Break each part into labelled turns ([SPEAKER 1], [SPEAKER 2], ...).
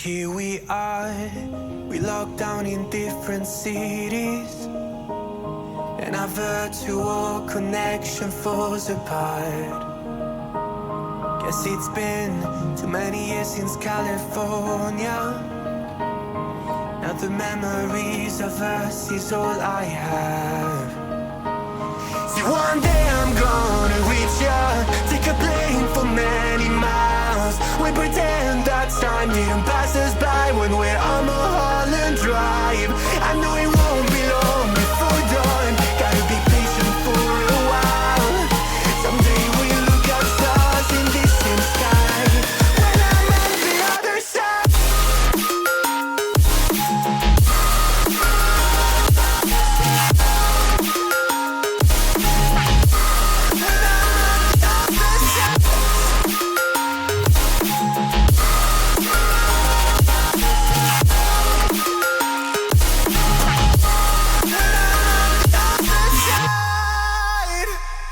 [SPEAKER 1] Here we are, we locked down in different cities, and our virtual connection falls apart. Guess it's been too many years since California. Now the memories of us is all I have. See, one day I'm gonna reach ya, take a plane for many miles. We pretend that time didn't pass us by when we're on Mulholland Drive. I know it won't be long before dawn, gotta be patient for a while. Someday we'll look at stars in distant sky when I'm on the other side.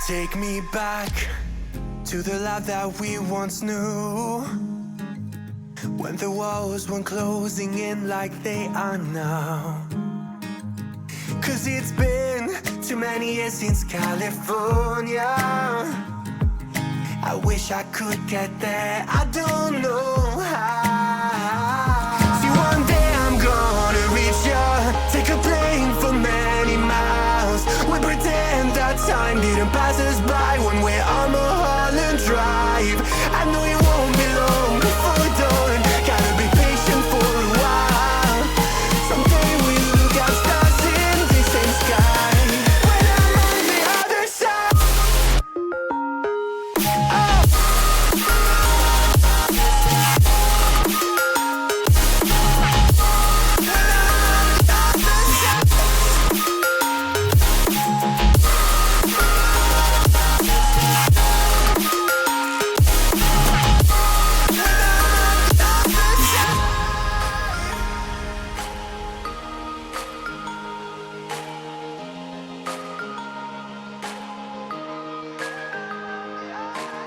[SPEAKER 1] Take me back to the life that we once knew, when the walls weren't closing in like they are now. Cause it's been too many years since California. I wish I could get there, I don't know how. See, one day I'm gonna reach ya, take a plane for many miles. We pretend that time didn't pass us by when we're